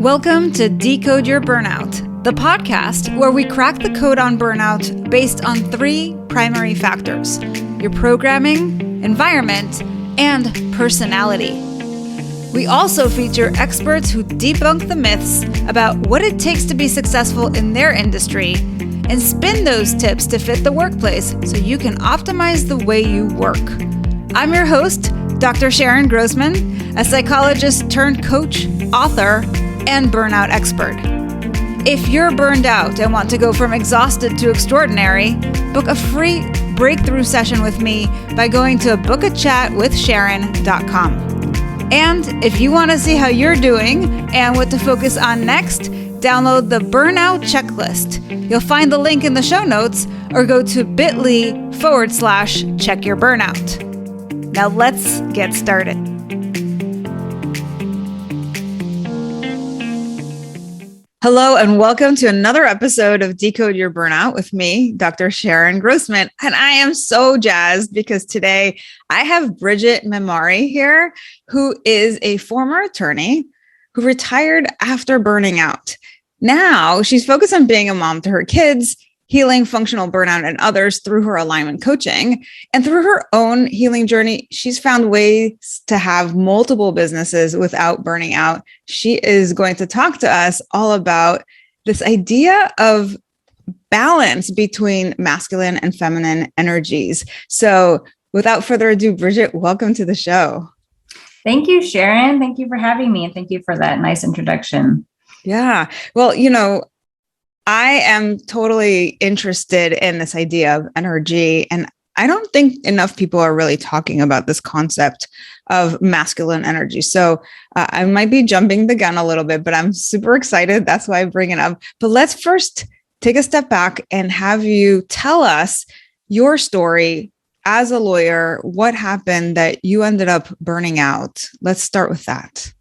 Welcome to Decode Your Burnout, the podcast where we crack the code on burnout based on three primary factors: your programming, environment, and personality. We also feature experts who debunk the myths about what it takes to be successful in their industry and spin those tips to fit the workplace so you can optimize the way you work. I'm your host, Dr. Sharon Grossman, a psychologist turned coach, author, and burnout expert. If you're burned out and want to go from exhausted to extraordinary, book a free breakthrough session with me by going to bookachatwithsharon.com. And if you want to see how you're doing and what to focus on next, download the Burnout Checklist. You'll find the link in the show notes or go to bit.ly/checkyourburnout. Now let's get started. Hello, and welcome to another episode of Decode Your Burnout with me, Dr. Sharon Grossman. And I am so jazzed because today I have Bridget Mimari here, who is a former attorney who retired after burning out. Now she's focused on being a mom to her kids, healing functional burnout and others through her alignment coaching. And through her own healing journey, she's found ways to have multiple businesses without burning out. She is going to talk to us all about this idea of balance between masculine and feminine energies. So without further ado, Bridget, welcome to the show. Thank you, Sharon. Thank you for having me. And thank you for that nice introduction. Yeah. Well, I am totally interested in this idea of energy, and I don't think enough people are really talking about this concept of masculine energy. So I might be jumping the gun a little bit, but I'm super excited. That's why I bring it up. But let's first take a step back and have you tell us your story as a lawyer. What happened that you ended up burning out? Let's start with that.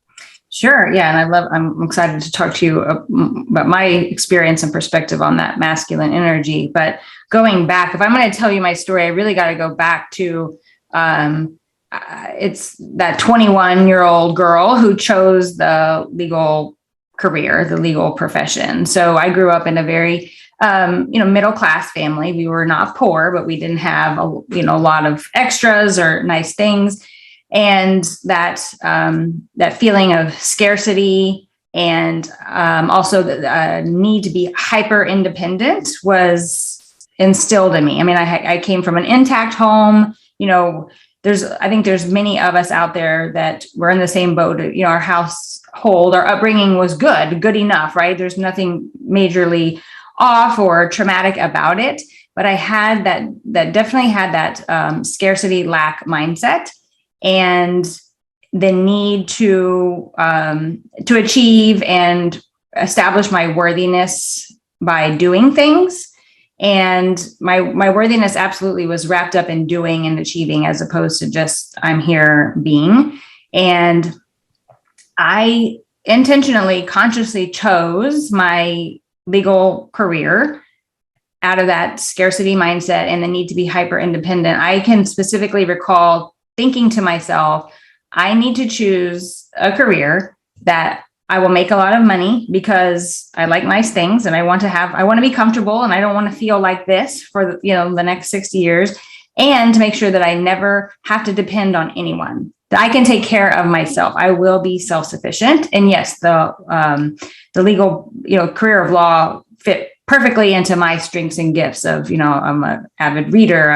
Sure. Yeah. And I'm excited to talk to you about my experience and perspective on that masculine energy. But going back, if I'm going to tell you my story, I really got to go back to, it's that 21-year-old girl who chose the legal career, the legal profession. So I grew up in a very, middle-class family. We were not poor, but we didn't have, a lot of extras or nice things. And that feeling of scarcity and also the need to be hyper independent was instilled in me. I mean, I came from an intact home. I think there's many of us out there that were in the same boat. Our household, our upbringing was good enough, right? There's nothing majorly off or traumatic about it. But I had that definitely had that scarcity lack mindset. And the need to achieve and establish my worthiness by doing things. And my worthiness absolutely was wrapped up in doing and achieving, as opposed to just I'm here being. And I intentionally, consciously chose my legal career out of that scarcity mindset and the need to be hyper independent. I can specifically recall thinking to myself, I need to choose a career that I will make a lot of money because I like nice things and I want to be comfortable and I don't want to feel like this for the next 60 years, and to make sure that I never have to depend on anyone, that I can take care of myself. I will be self-sufficient. And yes, the legal, career of law fit perfectly into my strengths and gifts of, I'm an avid reader.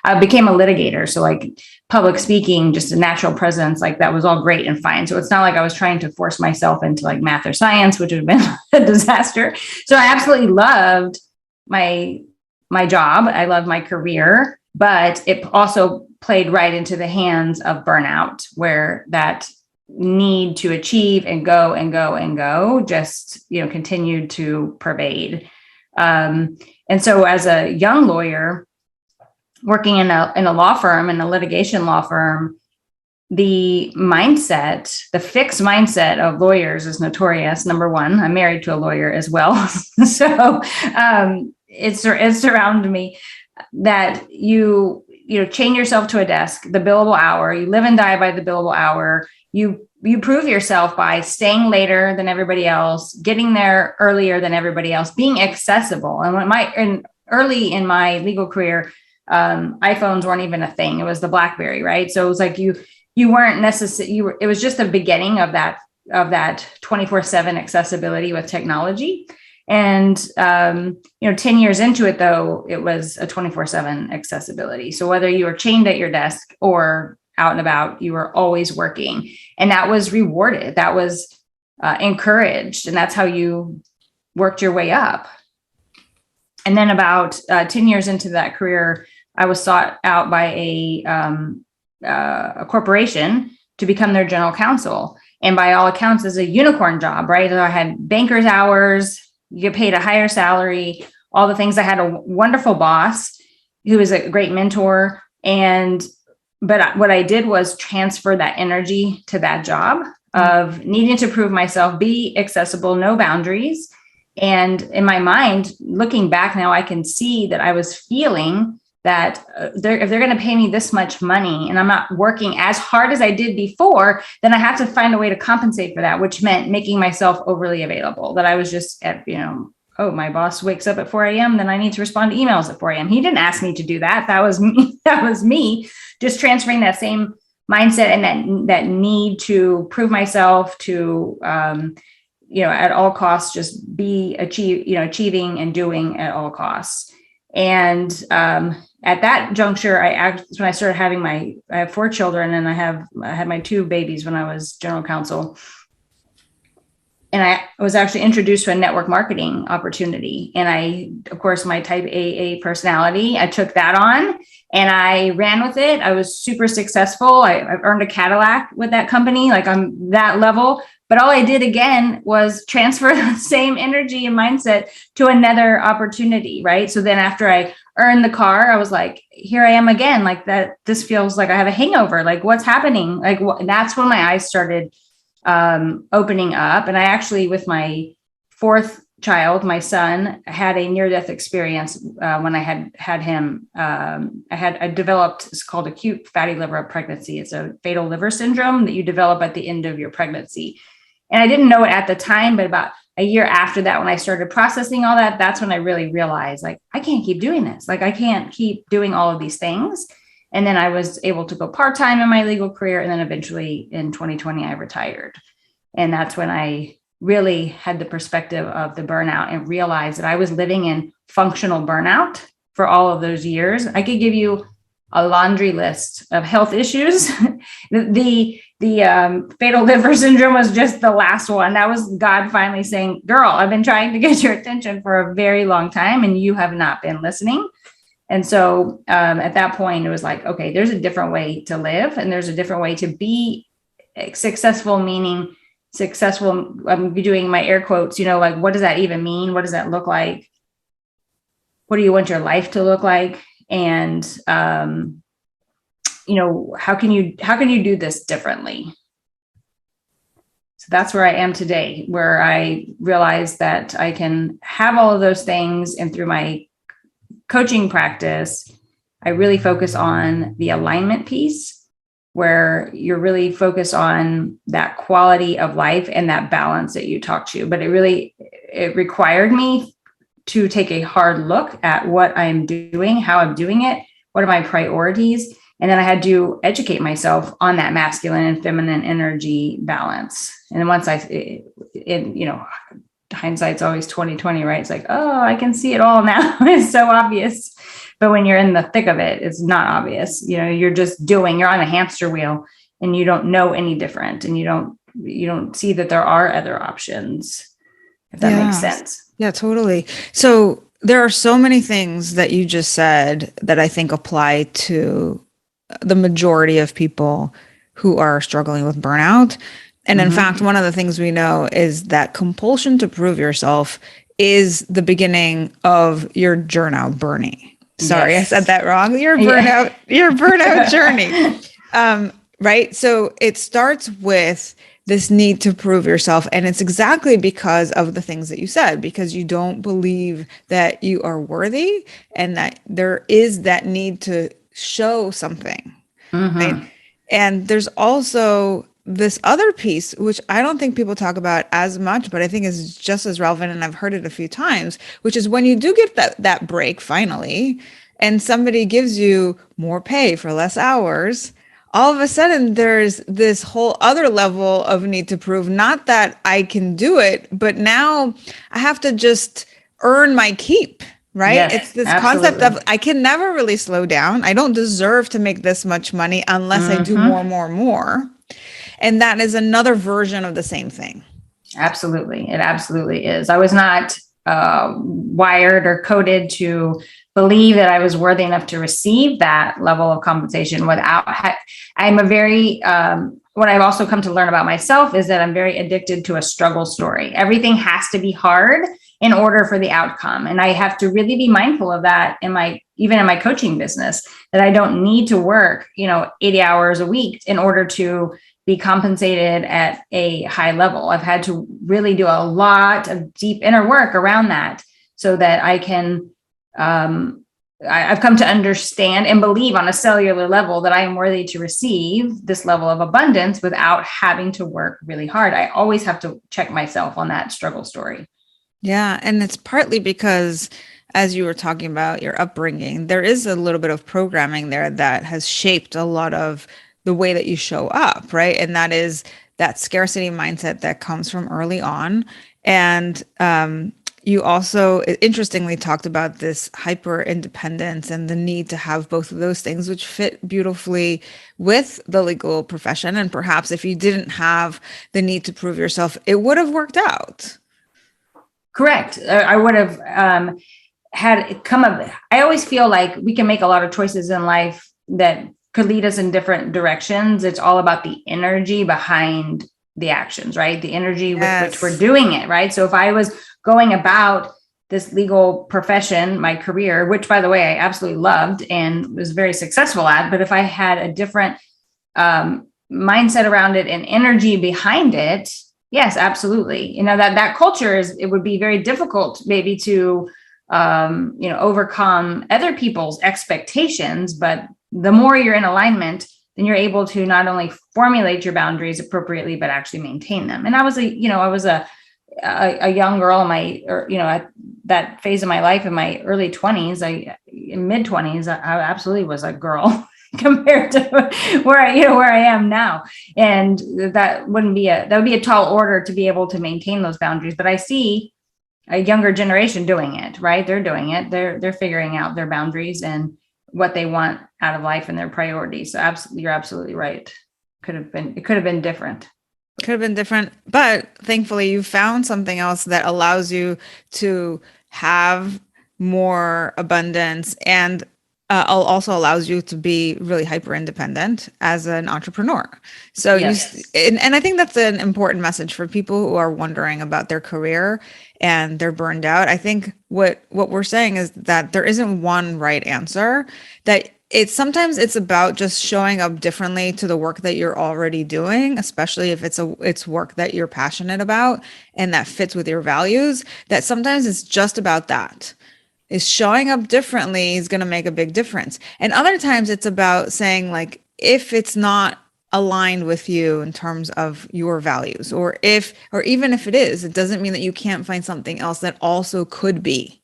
I became a litigator. So like public speaking, just a natural presence, like that was all great and fine. So it's not like I was trying to force myself into like math or science, which would have been a disaster. So I absolutely loved my job. I loved my career, but it also played right into the hands of burnout, where that need to achieve and go just, continued to pervade. And so as a young lawyer working in a law firm, in a litigation law firm, the fixed mindset of lawyers is notorious. Number one, I'm married to a lawyer as well. So it's surrounded me that chain yourself to a desk, the billable hour, you live and die by the billable hour. You prove yourself by staying later than everybody else, getting there earlier than everybody else, being accessible. And early in my legal career, iPhones weren't even a thing. It was the BlackBerry, right? So it was like you weren't necessarily, it was just the beginning of that 24/7 accessibility with technology. And 10 years into it, though, it was a 24/7 accessibility. So whether you were chained at your desk or out and about, you were always working, and that was rewarded. That was encouraged, and that's how you worked your way up. And then about 10 years into that career, I was sought out by a corporation to become their general counsel. And by all accounts, it's a unicorn job, right? So I had banker's hours, you get paid a higher salary, all the things. I had a wonderful boss who was a great mentor. But what I did was transfer that energy to that job of needing to prove myself, be accessible, no boundaries. And in my mind, looking back now, I can see that I was feeling that if they're going to pay me this much money and I'm not working as hard as I did before, then I have to find a way to compensate for that, which meant making myself overly available. That I was just at, oh, my boss wakes up at 4 a.m., then I need to respond to emails at 4 a.m. He didn't ask me to do that. That was me. That was me just transferring that same mindset and that need to prove myself, to at all costs, just achieving and doing at all costs. And at that juncture, when I started having I have 4 children, and I had my 2 babies when I was general counsel. And I was actually introduced to a network marketing opportunity. And of course, my type AA personality, I took that on and I ran with it. I was super successful. I earned a Cadillac with that company, like on that level. But all I did again was transfer the same energy and mindset to another opportunity, right? So then after I earned the car, I was like, here I am again, like that. This feels like I have a hangover. Like, what's happening? Like, that's when my eyes started opening up. And I actually, with my 4th child, my son, had a near-death experience when I had him. I developed, it's called acute fatty liver pregnancy. It's a fatal liver syndrome that you develop at the end of your pregnancy. And I didn't know it at the time, but about a year after that, when I started processing all that, that's when I really realized, like, I can't keep doing this. Like, I can't keep doing all of these things. And then I was able to go part-time in my legal career. And then eventually in 2020, I retired. And that's when I really had the perspective of the burnout and realized that I was living in functional burnout for all of those years. I could give you a laundry list of health issues. The fatal liver syndrome was just the last one. That was God finally saying, girl, I've been trying to get your attention for a very long time and you have not been listening. And so at that point, it was like, okay, there's a different way to live and there's a different way to be successful, meaning successful. I'm doing my air quotes, like, what does that even mean? What does that look like? What do you want your life to look like? And, how can you do this differently? So that's where I am today, where I realize that I can have all of those things. And through my coaching practice, I really focus on the alignment piece, where you're really focused on that quality of life and that balance that you talked to. But it required me to take a hard look at what I'm doing, how I'm doing it, what are my priorities. And then I had to educate myself on that masculine and feminine energy balance. And then once hindsight's always 20/20, right? It's like, oh, I can see it all now. It's so obvious. But when you're in the thick of it, it's not obvious. You're just you're on a hamster wheel and you don't know any different. And you don't see that there are other options, if that makes sense. Yeah, totally. So there are so many things that you just said that I think apply to the majority of people who are struggling with burnout. And in fact, one of the things we know is that compulsion to prove yourself is the beginning of your burnout journey. Sorry, yes. I said that wrong. Your burnout journey. Right. So it starts with this need to prove yourself. And it's exactly because of the things that you said, because you don't believe that you are worthy and that there is that need to show something, right? Mm-hmm. And there's also this other piece, which I don't think people talk about as much, but I think is just as relevant, and I've heard it a few times, which is when you do get that break finally, and somebody gives you more pay for less hours, all of a sudden there's this whole other level of need to prove, not that I can do it, but now I have to just earn my keep. Right? It's Yes, this concept absolutely. of I can never really slow down. I don't deserve to make this much money unless I do more, Mm-hmm. more, more. And that is another version of the same thing. Absolutely. It absolutely is. I was not wired or coded to believe that I was worthy enough to receive that level of compensation I'm a very, what I've also come to learn about myself is that I'm very addicted to a struggle story. Everything has to be hard in order for the outcome. And I have to really be mindful of that even in my coaching business, that I don't need to work, 80 hours a week in order to be compensated at a high level. I've had to really do a lot of deep inner work around that so that I can, I've come to understand and believe on a cellular level that I am worthy to receive this level of abundance without having to work really hard. I always have to check myself on that struggle story. Yeah. And it's partly because, as you were talking about your upbringing, there is a little bit of programming there that has shaped a lot of the way that you show up, right? And that is that scarcity mindset that comes from early on. And you also interestingly talked about this hyper independence and the need to have both of those things, which fit beautifully with the legal profession. And perhaps if you didn't have the need to prove yourself, it would have worked out. Correct. I would have had it come up. I always feel like we can make a lot of choices in life that could lead us in different directions. It's all about the energy behind the actions, right? The energy with which we're Yes. doing it, right? So if I was going about this legal profession, my career, which by the way, I absolutely loved and was very successful at, but if I had a different mindset around it and energy behind it, yes, absolutely. That culture it would be very difficult maybe to, overcome other people's expectations, but the more you're in alignment, then you're able to not only formulate your boundaries appropriately, but actually maintain them. And I was a young girl at that phase of my life in my early 20s, in mid 20s, I absolutely was a girl compared to where I am now. And that would be a tall order to be able to maintain those boundaries. But I see a younger generation doing it, right? They're doing it. They're figuring out their boundaries and what they want out of life and their priorities. So you're absolutely right. It could have been different. Could have been different, but thankfully you found something else that allows you to have more abundance and also allows you to be really hyper independent as an entrepreneur. So Yes. and I think that's an important message for people who are wondering about their career and they're burned out. I think what we're saying is that there isn't one right answer, that sometimes it's about just showing up differently to the work that you're already doing, especially if it's work that you're passionate about and that fits with your values, that sometimes it's just about that. Is showing up differently is going to make a big difference. And other times it's about saying, like, if it's not aligned with you in terms of your values, or even if it is, it doesn't mean that you can't find something else that also could be.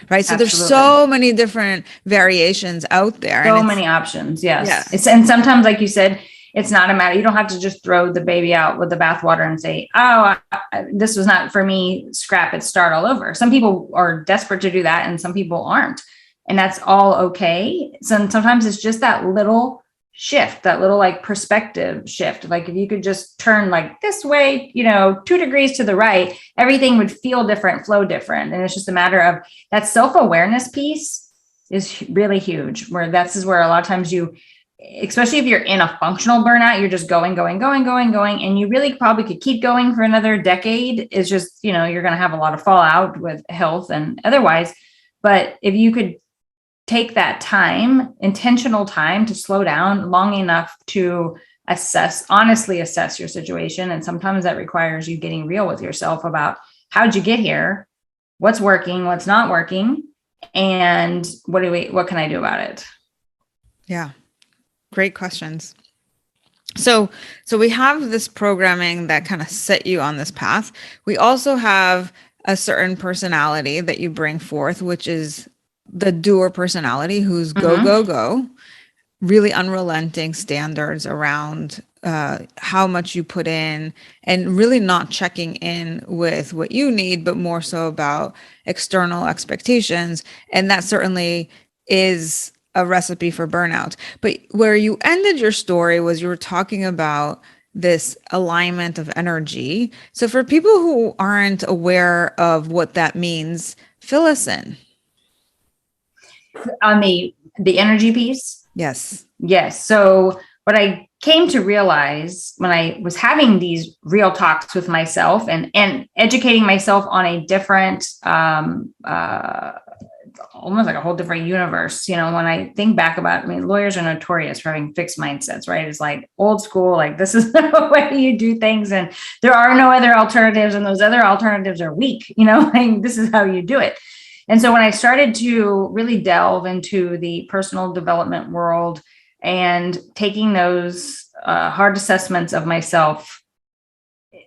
Right. So there's Absolutely. so many different variations out there. And So many options. Yes. yes, And sometimes, like you said, it's not a matter. You don't have to just throw the baby out with the bathwater and say, oh, this was not for me, scrap it, start all over. Some people are desperate to do that and some people aren't. And that's all okay. So sometimes it's just that little shift, that little like perspective shift. Like if you could just turn like this way, 2 degrees to the right, everything would feel different, flow different. And it's just a matter of that self-awareness piece is really huge, where this is where a lot of times especially if you're in a functional burnout, you're just going, and you really probably could keep going for another decade. It's just, you're going to have a lot of fallout with health and otherwise. But if you could take that time, intentional time to slow down long enough to honestly assess your situation. And sometimes that requires you getting real with yourself about how'd you get here, what's working, what's not working, and what can I do about it? Yeah. Great questions. So we have this programming that kind of set you on this path. We also have a certain personality that you bring forth, which is the doer personality who's go, Mm-hmm. go, go, really unrelenting standards around how much you put in and really not checking in with what you need, but more so about external expectations. And that certainly is a recipe for burnout. But where you ended your story was you were talking about this alignment of energy. So for people who aren't aware of what that means, fill us in. On the energy piece. Yes. Yes. So what I came to realize when I was having these real talks with myself and educating myself on a different, almost like a whole different universe. When I think back about, I mean, lawyers are notorious for having fixed mindsets, right? It's like old school, like this is the way you do things, and there are no other alternatives, and those other alternatives are weak. Like, this is how you do it. And so when I started to really delve into the personal development world and taking those hard assessments of myself,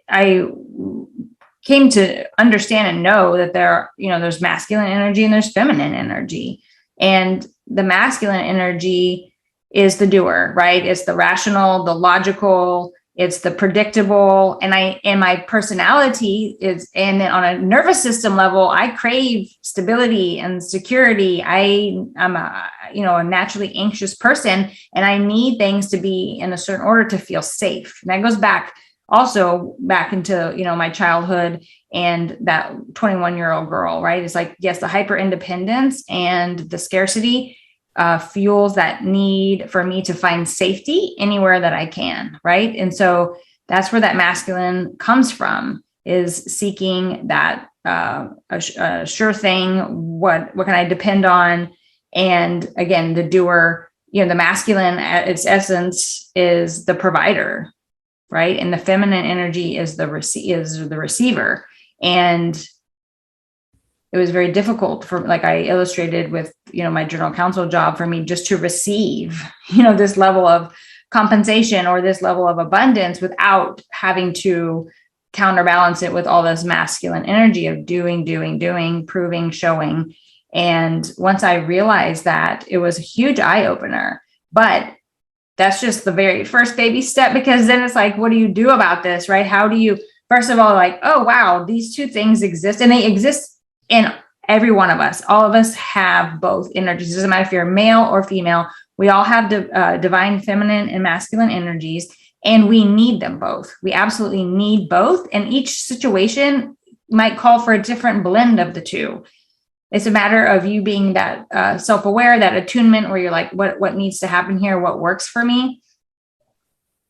I came to understand and know that there's masculine energy and there's feminine energy. And the masculine energy is the doer, right? It's the rational, the logical, it's the predictable. And my personality is, and then on a nervous system level, I crave stability and security. I'm a naturally anxious person, and I need things to be in a certain order to feel safe. And that goes back into, my childhood and that 21-year-old girl, right? It's like, yes, the hyper independence and the scarcity fuels that need for me to find safety anywhere that I can, right? And so that's where that masculine comes from, is seeking that a sure thing. What can I depend on? And again, the doer, the masculine at its essence is the provider, right? And the feminine energy is the receiver. And it was very difficult for, like I illustrated with, my general counsel job, for me just to receive, this level of compensation or this level of abundance without having to counterbalance it with all this masculine energy of doing, proving, showing. And once I realized that, it was a huge eye opener. But that's just the very first baby step, because then it's like, what do you do about this, right? How do you, first of all, like, oh, wow, these two things exist, and they exist in every one of us. All of us have both energies. It doesn't matter if you're male or female. We all have divine feminine and masculine energies, and we need them both. We absolutely need both. And each situation might call for a different blend of the two. It's a matter of you being that self-aware, that attunement where you're like, what needs to happen here? What works for me?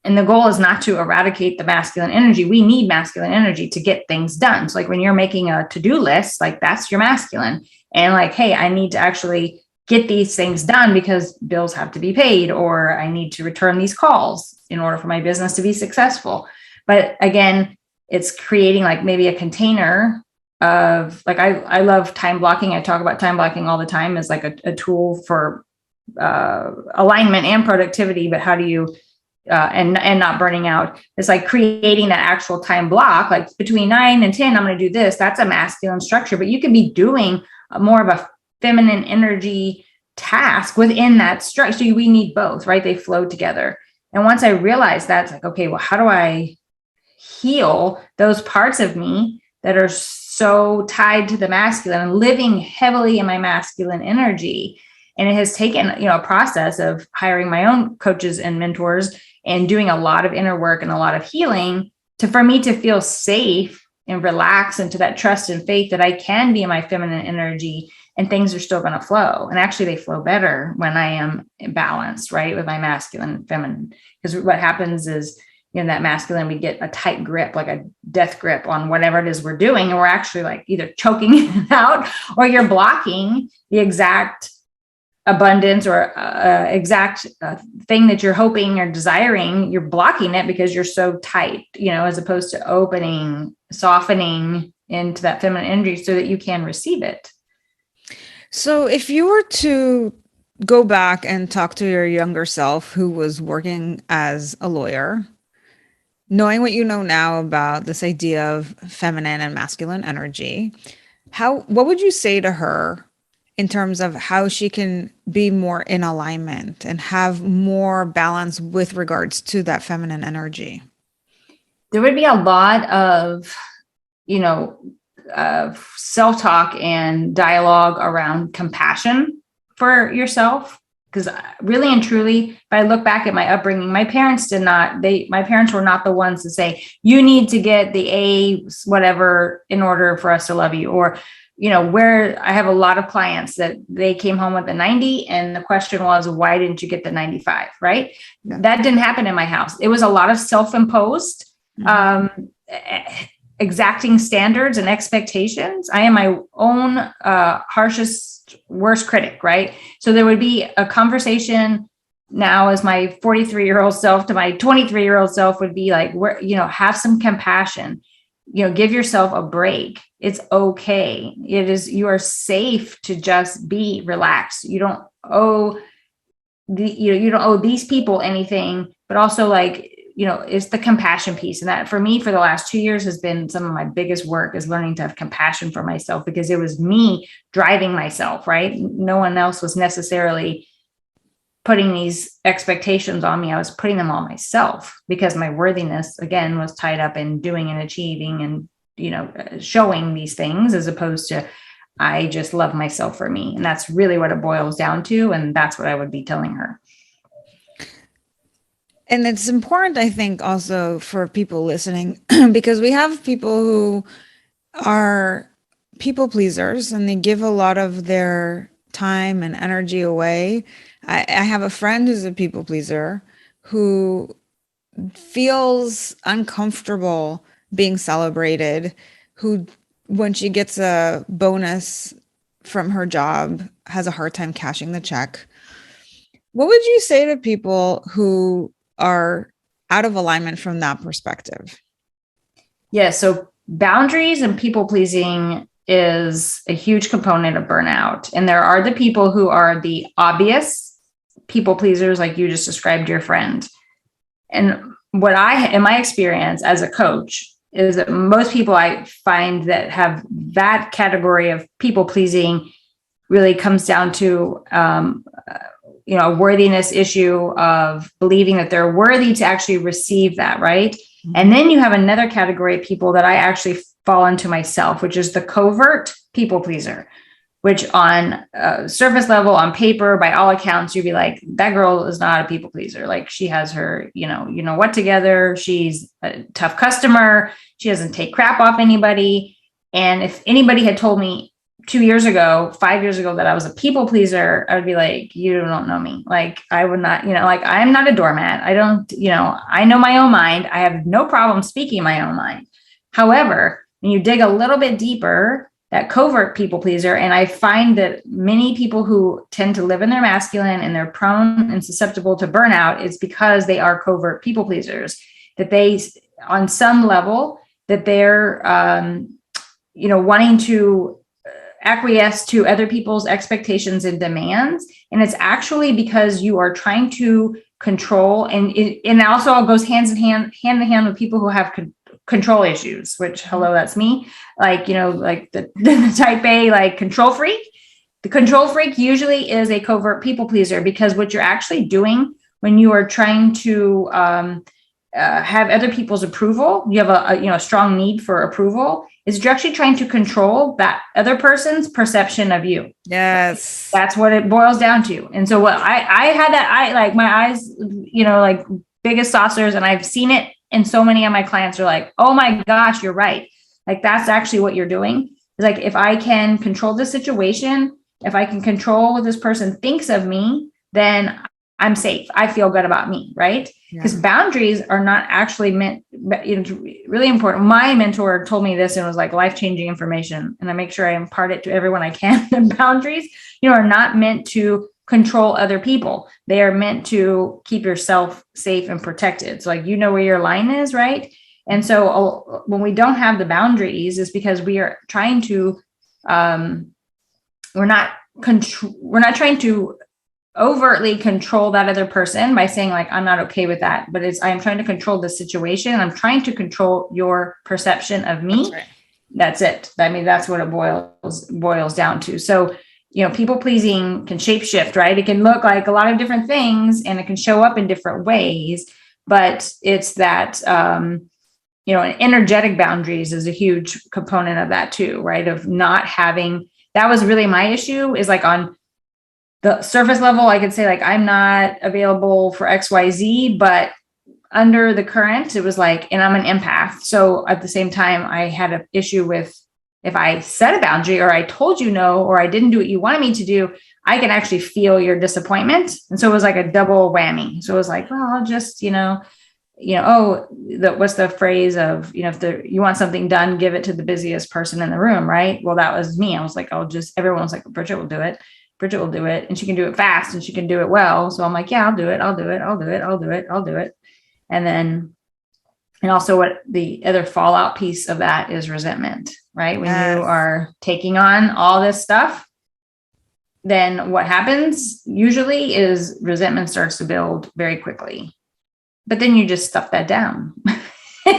And the goal is not to eradicate the masculine energy. We need masculine energy to get things done. So like when you're making a to-do list, like that's your masculine. And like, hey, I need to actually get these things done because bills have to be paid, or I need to return these calls in order for my business to be successful. But again, it's creating like maybe a container of, like, I love time blocking. I talk about time blocking all the time as like a tool for alignment and productivity, but how do you and not burning out? It's like creating that actual time block, like between 9 and 10, I'm going to do this. That's a masculine structure, but you could be doing more of a feminine energy task within that structure. So we need both, right? They flow together. And once I realized that, it's like, okay, well, how do I heal those parts of me that are so tied to the masculine and living heavily in my masculine energy? And it has taken, a process of hiring my own coaches and mentors and doing a lot of inner work and a lot of healing for me to feel safe and relax into that trust and faith that I can be in my feminine energy and things are still going to flow. And actually they flow better when I am balanced, right, with my masculine and feminine. Because what happens is, that masculine, we get a tight grip, like a death grip on whatever it is we're doing. And we're actually like either choking it out, or you're blocking the exact abundance or exact thing that you're hoping or desiring. You're blocking it because you're so tight, as opposed to opening, softening into that feminine energy so that you can receive it. So if you were to go back and talk to your younger self who was working as a lawyer, knowing what you know now about this idea of feminine and masculine energy, what would you say to her in terms of how she can be more in alignment and have more balance with regards to that feminine energy? There would be a lot of, self-talk and dialogue around compassion for yourself. Because really and truly, if I look back at my upbringing, my parents were not the ones to say, you need to get the A, whatever, in order for us to love you. Or, where I have a lot of clients that they came home with a 90 and the question was, why didn't you get the 95? Right. Yeah. That didn't happen in my house. It was a lot of self-imposed, exacting standards and expectations. I am my own harshest, worst critic, right? So there would be a conversation now as my 43-year-old self to my 23-year-old self would be like, have some compassion, give yourself a break. It's okay. You are safe to just be relaxed. You don't owe you don't owe these people anything, but also it's the compassion piece. And that for me, for the last 2 years has been some of my biggest work, is learning to have compassion for myself, because it was me driving myself, right? No one else was necessarily putting these expectations on me. I was putting them on myself because my worthiness, again, was tied up in doing and achieving and, showing these things, as opposed to, I just love myself for me. And that's really what it boils down to. And that's what I would be telling her. And it's important, I think, also for people listening, because we have people who are people pleasers and they give a lot of their time and energy away. I have a friend who's a people pleaser who feels uncomfortable being celebrated, who, when she gets a bonus from her job, has a hard time cashing the check. What would you say to people who are out of alignment from that perspective? Yeah. So boundaries and people pleasing is a huge component of burnout. And there are the people who are the obvious people pleasers, like you just described your friend. And in my experience as a coach, is that most people I find that have that category of people pleasing really comes down to, a worthiness issue of believing that they're worthy to actually receive that, right? Mm-hmm. And then you have another category of people that I actually fall into myself, which is the covert people pleaser, which on surface level, on paper, by all accounts, you'd be like, that girl is not a people pleaser. Like, she has her, what together. She's a tough customer. She doesn't take crap off anybody. And if anybody had told me 2 years ago, 5 years ago, that I was a people pleaser, I would be like, you don't know me. Like, I would not, I'm not a doormat. I don't, I know my own mind. I have no problem speaking my own mind. However, when you dig a little bit deeper, that covert people pleaser, and I find that many people who tend to live in their masculine and they're prone and susceptible to burnout, is because they are covert people pleasers, that they, on some level, that they're, wanting to acquiesce to other people's expectations and demands. And it's actually because you are trying to control, and it also goes hand in hand with people who have control issues, which, hello, that's me. Like, the type A, like, control freak. The control freak usually is a covert people pleaser, because what you're actually doing when you are trying to have other people's approval, you have a strong need for approval, is you're actually trying to control that other person's perception of you. Yes. That's what it boils down to. And so what I had that, like, my eyes, like big as saucers, and I've seen it. And so many of my clients are like, oh my gosh, you're right. Like, that's actually what you're doing. Like, if I can control the situation, if I can control what this person thinks of me, then I'm safe. I feel good about me, right? Because boundaries are not actually meant, really important. My mentor told me this, and it was like life-changing information. And I make sure I impart it to everyone I can. And boundaries, are not meant to control other people. They are meant to keep yourself safe and protected. So, like, where your line is, right? And so when we don't have the boundaries, is because we are trying to, we're not trying to overtly control that other person by saying like, I'm not okay with that, but I'm trying to control the situation. I'm trying to control your perception of me. That's right. That's it. I mean, that's what it boils down to. So, people pleasing can shapeshift, right? It can look like a lot of different things and it can show up in different ways, but it's that, energetic boundaries is a huge component of that too, right? Of not having, that was really my issue, is like on the surface level, I could say like, I'm not available for XYZ, but under the current, it was like, and I'm an empath. So at the same time, I had an issue with, if I set a boundary or I told you no, or I didn't do what you wanted me to do, I can actually feel your disappointment. And so it was like a double whammy. So it was like, well, I'll just, what's the phrase of, if you want something done, give it to the busiest person in the room, right? Well, that was me. I was like, everyone was like, Bridget will do it. Bridget will do it. And she can do it fast and she can do it well. So I'm like, yeah, I'll do it. And then, and also what the other fallout piece of that is resentment, right? When you are taking on all this stuff, then what happens usually is resentment starts to build very quickly, but then you just stuff that down.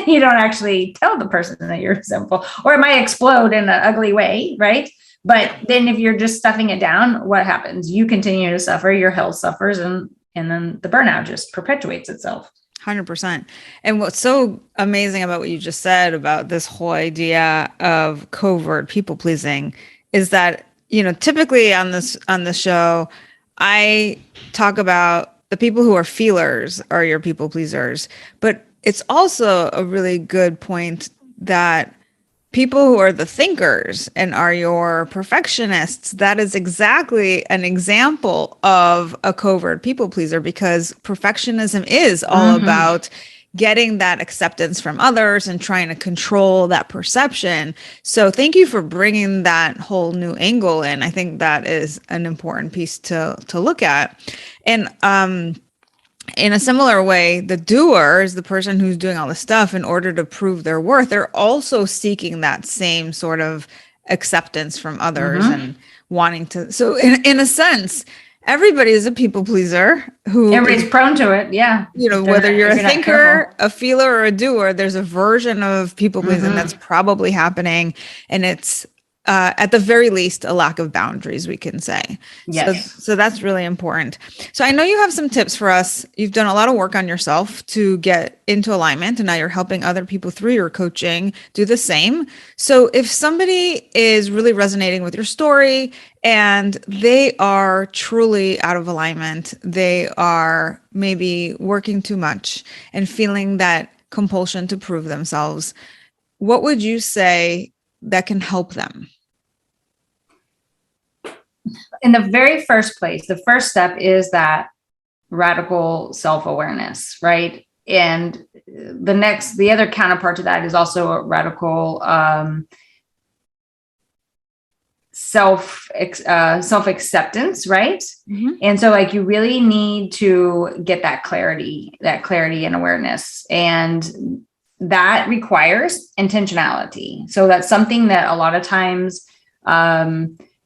You don't actually tell the person that you're resentful, or it might explode in an ugly way, right? But then if you're just stuffing it down, what happens? You continue to suffer, your health suffers, and then the burnout just perpetuates itself. 100%. And what's so amazing about what you just said about this whole idea of covert people pleasing is that, typically on the show, I talk about the people who are feelers are your people pleasers, but it's also a really good point that people who are the thinkers and are your perfectionists, that is exactly an example of a covert people pleaser, because perfectionism is all about getting that acceptance from others and trying to control that perception. So thank you for bringing that whole new angle in. I think that is an important piece to look at. And in a similar way, the doer is the person who's doing all the stuff in order to prove their worth. They're also seeking that same sort of acceptance from others and wanting to. So in a sense, everybody is a people pleaser Everybody's prone to it. Yeah. Whether you're a thinker, a feeler, or a doer, there's a version of people pleasing that's probably happening. And it's, at the very least, a lack of boundaries, we can say. Yes. So that's really important. So I know you have some tips for us. You've done a lot of work on yourself to get into alignment, and now you're helping other people through your coaching do the same. So if somebody is really resonating with your story and they are truly out of alignment, they are maybe working too much and feeling that compulsion to prove themselves, what would you say that can help them? In the very first place, the first step is that radical self-awareness, right? And the other counterpart to that is also a radical self-acceptance, right? And so like you really need to get that clarity and awareness. And that requires intentionality. So that's something that a lot of times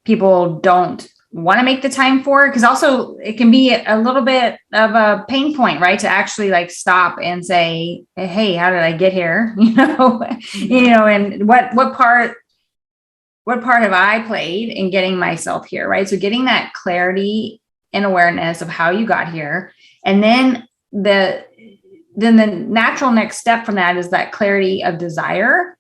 people don't want to make the time for, because also it can be a little bit of a pain point, right? To actually like stop and say, hey, how did I get here? And what part have I played in getting myself here, right? So getting that clarity and awareness of how you got here. And then the natural next step from that is that clarity of desire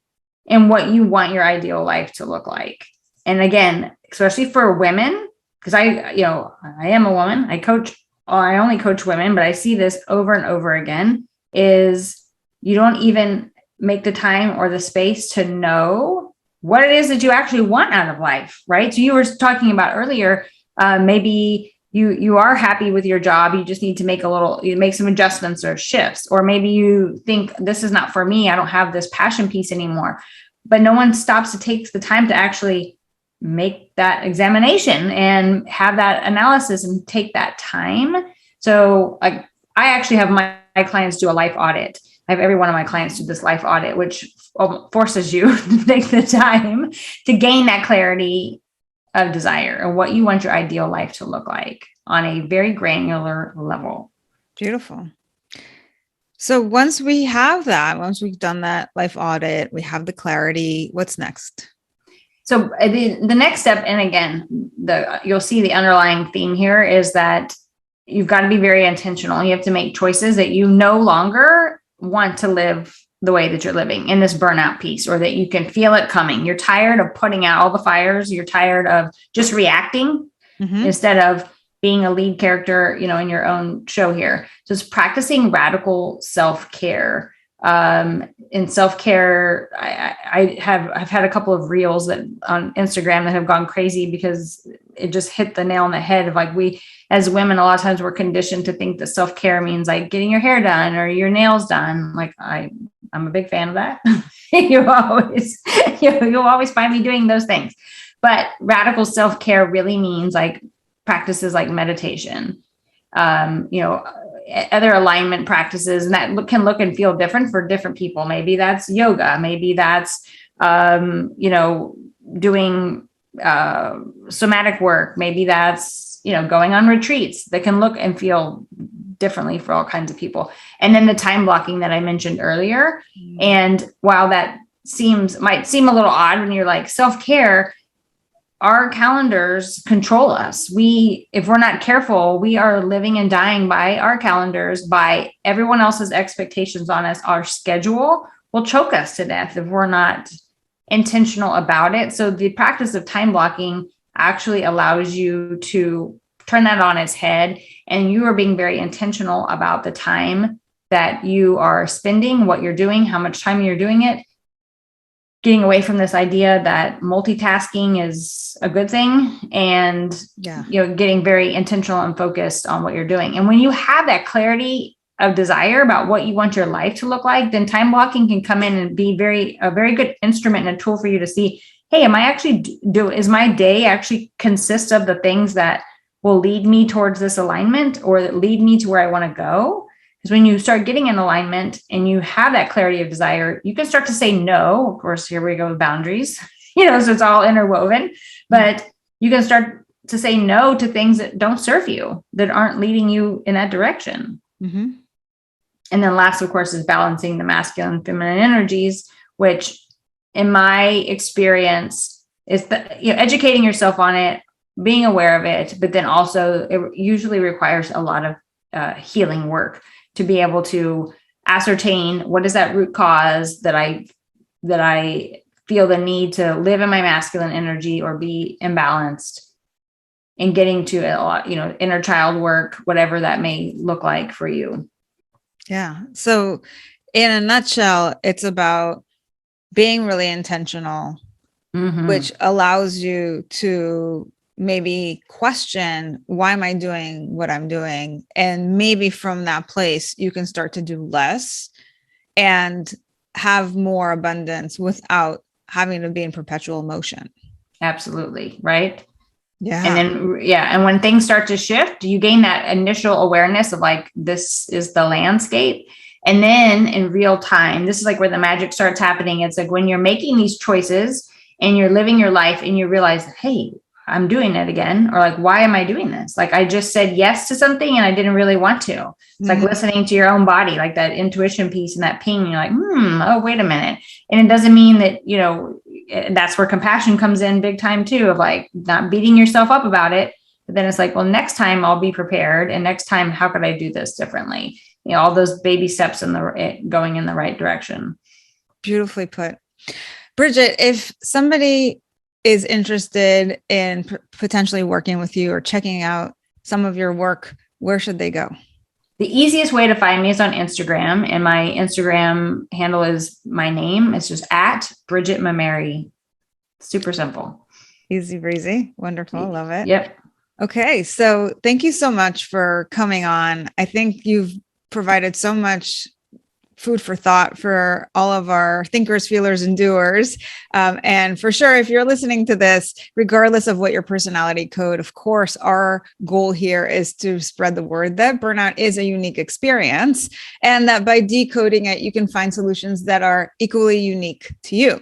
and what you want your ideal life to look like. And again, especially for women, because I am a woman, I only coach women, but I see this over and over again, is you don't even make the time or the space to know what it is that you actually want out of life, right? So you were talking about earlier, maybe you are happy with your job. You just need to make some adjustments or shifts, or maybe you think this is not for me. I don't have this passion piece anymore, but no one stops to take the time to actually make that examination and have that analysis and take that time. So I actually have my clients do a life audit. I have every one of my clients do this life audit, which forces you to take the time to gain that clarity of desire and what you want your ideal life to look like on a very granular level. Beautiful. So once we have that, once we've done that life audit, we have the clarity, what's next? So the next step, and again, you'll see the underlying theme here is that you've got to be very intentional. You have to make choices that you no longer want to live the way that you're living in this burnout piece, or that you can feel it coming. You're tired of putting out all the fires. You're tired of just reacting instead of being a lead character, in your own show here. So it's practicing radical self-care. In self-care, I've had a couple of reels that on Instagram that have gone crazy because it just hit the nail on the head of like, we as women, a lot of times we're conditioned to think that self-care means like getting your hair done or your nails done. Like I'm a big fan of that. You'll always find me doing those things, but radical self-care really means like practices like meditation, other alignment practices, and that can look and feel different for different people. Maybe that's yoga. Maybe that's, doing somatic work. Maybe that's, going on retreats that can look and feel differently for all kinds of people. And then the time blocking that I mentioned earlier. And while that might seem a little odd when you're like self-care, our calendars control us. If we're not careful, we are living and dying by our calendars, by everyone else's expectations on us. Our schedule will choke us to death if we're not intentional about it. So the practice of time blocking actually allows you to turn that on its head, and you are being very intentional about the time that you are spending, what you're doing, how much time you're doing it. Getting away from this idea that multitasking is a good thing, and getting very intentional and focused on what you're doing. And when you have that clarity of desire about what you want your life to look like, then time blocking can come in and be a very good instrument and a tool for you to see, hey, is my day actually consist of the things that will lead me towards this alignment or that lead me to where I want to go? Because when you start getting in alignment and you have that clarity of desire, you can start to say no. Of course, here we go with boundaries, so it's all interwoven, but you can start to say no to things that don't serve you, that aren't leading you in that direction. Mm-hmm. And then last, of course, is balancing the masculine and feminine energies, which in my experience is educating yourself on it, being aware of it, but then also it usually requires a lot of healing work to be able to ascertain what is that root cause that I feel the need to live in my masculine energy or be imbalanced, and getting to a lot, inner child work, whatever that may look like for you. Yeah. So in a nutshell, it's about being really intentional, which allows you to maybe question, why am I doing what I'm doing? And maybe from that place, you can start to do less and have more abundance without having to be in perpetual motion. Absolutely. Right. Yeah. And then, and when things start to shift, you gain that initial awareness of like, this is the landscape. And then in real time, this is like where the magic starts happening. It's like when you're making these choices and you're living your life and you realize, hey, I'm doing it again. Or like, why am I doing this? Like I just said yes to something and I didn't really want to. It's like listening to your own body, like that intuition piece and that ping. You're like, oh, wait a minute. And it doesn't mean that, that's where compassion comes in big time too, of like not beating yourself up about it. But then it's like, well, next time I'll be prepared. And next time, how could I do this differently? All those baby steps going in the right direction. Beautifully put. Bridget, if somebody is interested in potentially working with you or checking out some of your work, where should they go? The easiest way to find me is on Instagram, and my Instagram handle is my name. It's just at Bridget Mimari. Super simple. Easy breezy. Wonderful. Love it. Yep. Okay. So thank you so much for coming on. I think you've provided so much food for thought for all of our thinkers, feelers, and doers. And for sure, if you're listening to this, regardless of what your personality code, of course, our goal here is to spread the word that burnout is a unique experience, and that by decoding it, you can find solutions that are equally unique to you.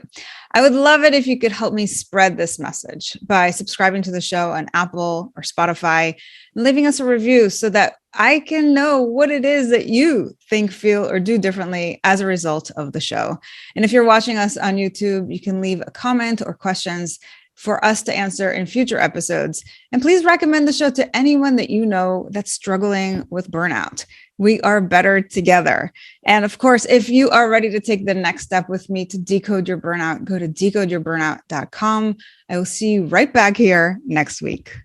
I would love it if you could help me spread this message by subscribing to the show on Apple or Spotify and leaving us a review so that I can know what it is that you think, feel, or do differently as a result of the show. And if you're watching us on YouTube, you can leave a comment or questions for us to answer in future episodes. And please recommend the show to anyone that you know that's struggling with burnout. We are better together. And of course, if you are ready to take the next step with me to decode your burnout, go to decodeyourburnout.com. I will see you right back here next week.